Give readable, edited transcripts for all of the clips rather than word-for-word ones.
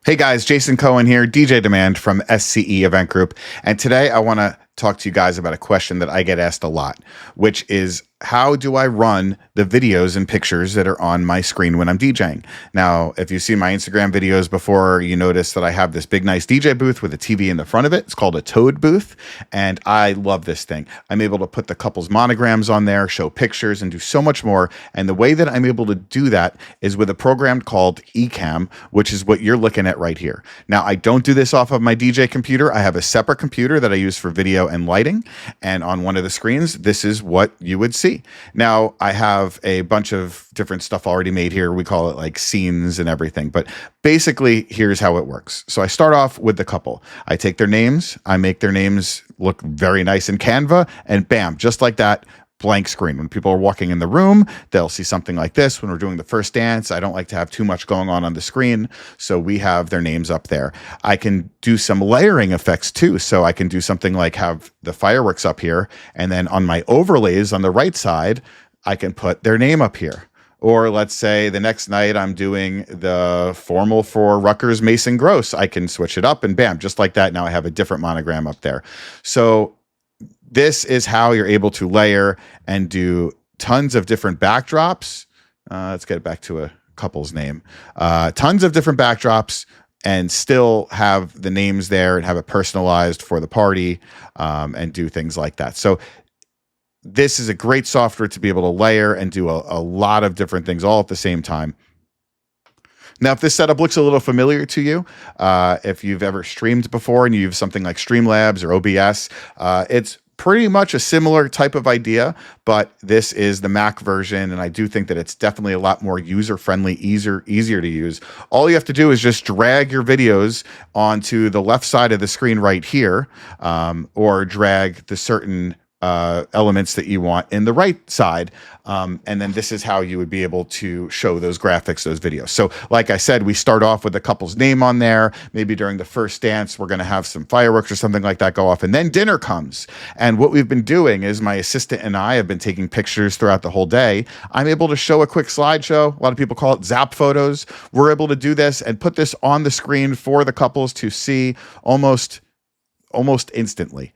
Hey guys, Jason Cohen here, DJ Demand from SCE Event Group. And today I want to talk to you guys about a question that I get asked a lot, which is how do I run the videos and pictures that are on my screen when I'm DJing? Now, if you've seen my Instagram videos before, you notice that I have this big, nice DJ booth with a TV in the front of it. It's called a Toad booth, and I love this thing. I'm able to put the couple's monograms on there, show pictures, and do so much more. And the way that I'm able to do that is with a program called ECAMM, which is what you're looking at right here. Now, I don't do this off of my DJ computer. I have a separate computer that I use for video and lighting, and on one of the screens, this is what you would see. Now, I have a bunch of different stuff already made here. We call it like scenes and everything, but basically here's how it works. So I start off with the couple. I take their names, I make their names look very nice in Canva, and bam, just like that, blank screen. When people are walking in the room, they'll see something like this. When we're doing the first dance, I don't like to have too much going on the screen, so we have their names up there. I can do some layering effects too, so I can do something like have the fireworks up here, and then on my overlays on the right side, I can put their name up here. Or let's say the next night I'm doing the formal for Rutgers Mason Gross. I can switch it up and bam, just like that. Now I have a different monogram up there. So this is how you're able to layer and do tons of different backdrops. Let's get it back to a couple's name. Tons of different backdrops and still have the names there and have it personalized for the party and do things like that. So this is a great software to be able to layer and do a lot of different things all at the same time. Now, if this setup looks a little familiar to you, if you've ever streamed before and you use something like Streamlabs or OBS, it's pretty much a similar type of idea, but this is the Mac version, and I do think that it's definitely a lot more user-friendly, easier to use. All you have to do is just drag your videos onto the left side of the screen right here, or drag the certain elements that you want in the right side. And then this is how you would be able to show those graphics, those videos. So like I said, we start off with the couple's name on there. Maybe during the first dance, we're going to have some fireworks or something like that go off. And then dinner comes. And what we've been doing is my assistant and I have been taking pictures throughout the whole day. I'm able to show a quick slideshow. A lot of people call it Zap photos. We're able to do this and put this on the screen for the couples to see almost instantly.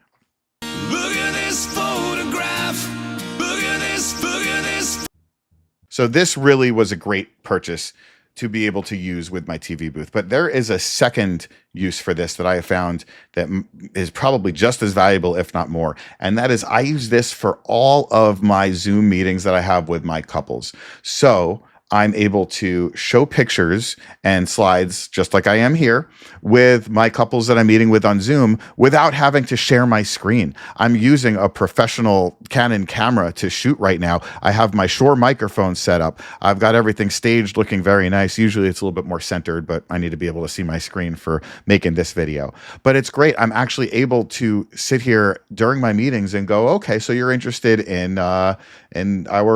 So this really was a great purchase to be able to use with my TV booth. But there is a second use for this that I have found that is probably just as valuable, if not more. And that is I use this for all of my Zoom meetings that I have with my couples. So I'm able to show pictures and slides just like I am here with my couples that I'm meeting with on Zoom without having to share my screen. I'm using a professional Canon camera to shoot right now. I have my Shure microphone set up. I've got everything staged looking very nice. Usually it's a little bit more centered, but I need to be able to see my screen for making this video. But it's great. I'm actually able to sit here during my meetings and go, okay, so you're interested in our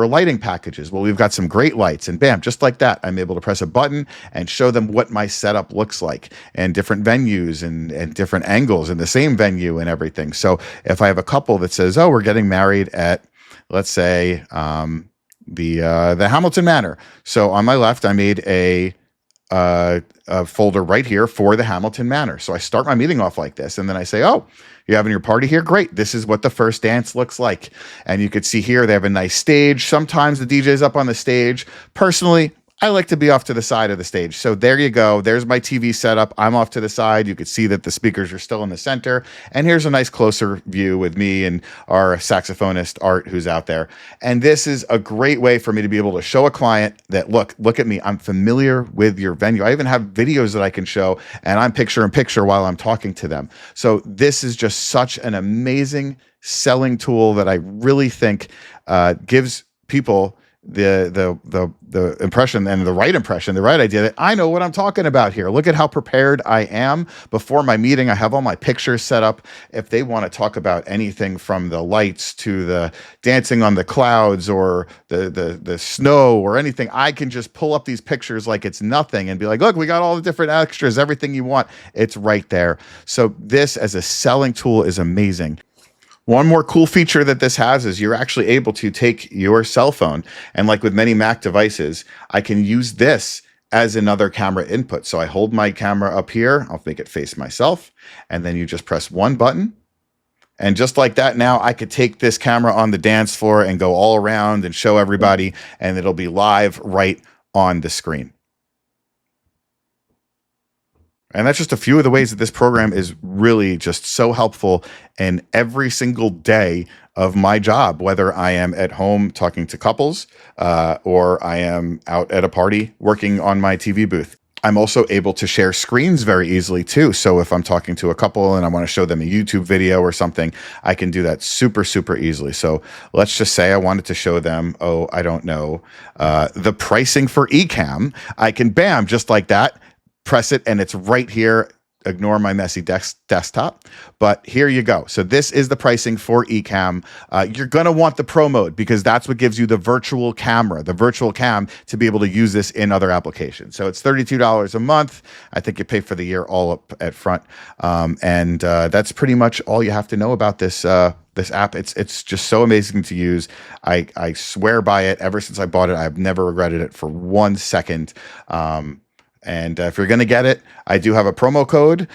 lighting packages. Well, we've got some great lights, and bam, just like that, I'm able to press a button and show them what my setup looks like and different venues and different angles in the same venue and everything. So if I have a couple that says, oh, we're getting married at, let's say, the Hamilton Manor. So on my left, I made a folder right here for the Hamilton Manor. So I start my meeting off like this, and then I say, oh, you're having your party here? Great. This is what the first dance looks like. And you could see here, they have a nice stage. Sometimes the DJ's up on the stage. Personally, I like to be off to the side of the stage. So there you go. There's my TV setup. I'm off to the side. You could see that the speakers are still in the center. And here's a nice closer view with me and our saxophonist, Art, who's out there. And this is a great way for me to be able to show a client that, look at me. I'm familiar with your venue. I even have videos that I can show, and I'm picture in picture while I'm talking to them. So this is just such an amazing selling tool that I really think gives people the impression and the right idea that I know what I'm talking about here. Look at how prepared I am before my meeting. I have all my pictures set up. If they want to talk about anything from the lights to the dancing on the clouds or the snow or anything, I can just pull up these pictures like it's nothing and be like, look, we got all the different extras, everything you want. It's right there. So this as a selling tool is amazing. One more cool feature that this has is you're actually able to take your cell phone, and like with many Mac devices, I can use this as another camera input. So I hold my camera up here, I'll make it face myself, and then you just press one button. And just like that, now I could take this camera on the dance floor and go all around and show everybody, and it'll be live right on the screen. And that's just a few of the ways that this program is really just so helpful in every single day of my job, whether I am at home talking to couples or I am out at a party working on my TV booth. I'm also able to share screens very easily too. So if I'm talking to a couple and I want to show them a YouTube video or something, I can do that super, super easily. So let's just say I wanted to show them, oh, I don't know, the pricing for ECAMM. I can, bam, just like that, press it, and it's right here. Ignore my messy desktop, but here you go. So this is the pricing for ECAMM. You're going to want the pro mode because that's what gives you the virtual camera, the virtual cam, to be able to use this in other applications. So it's $32 a month. I think you pay for the year all up at front. And that's pretty much all you have to know about this this app. It's just so amazing to use. I swear by it. Ever since I bought it, I've never regretted it for 1 second. And if you're going to get it, I do have a promo code,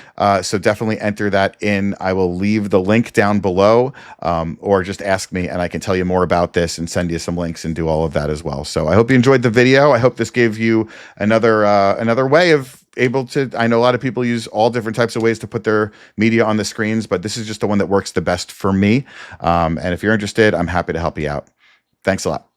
so definitely enter that in. I will leave the link down below, or just ask me and I can tell you more about this and send you some links and do all of that as well. So I hope you enjoyed the video. I hope this gave you another way of able to, I know a lot of people use all different types of ways to put their media on the screens, but this is just the one that works the best for me. And if you're interested, I'm happy to help you out. Thanks a lot.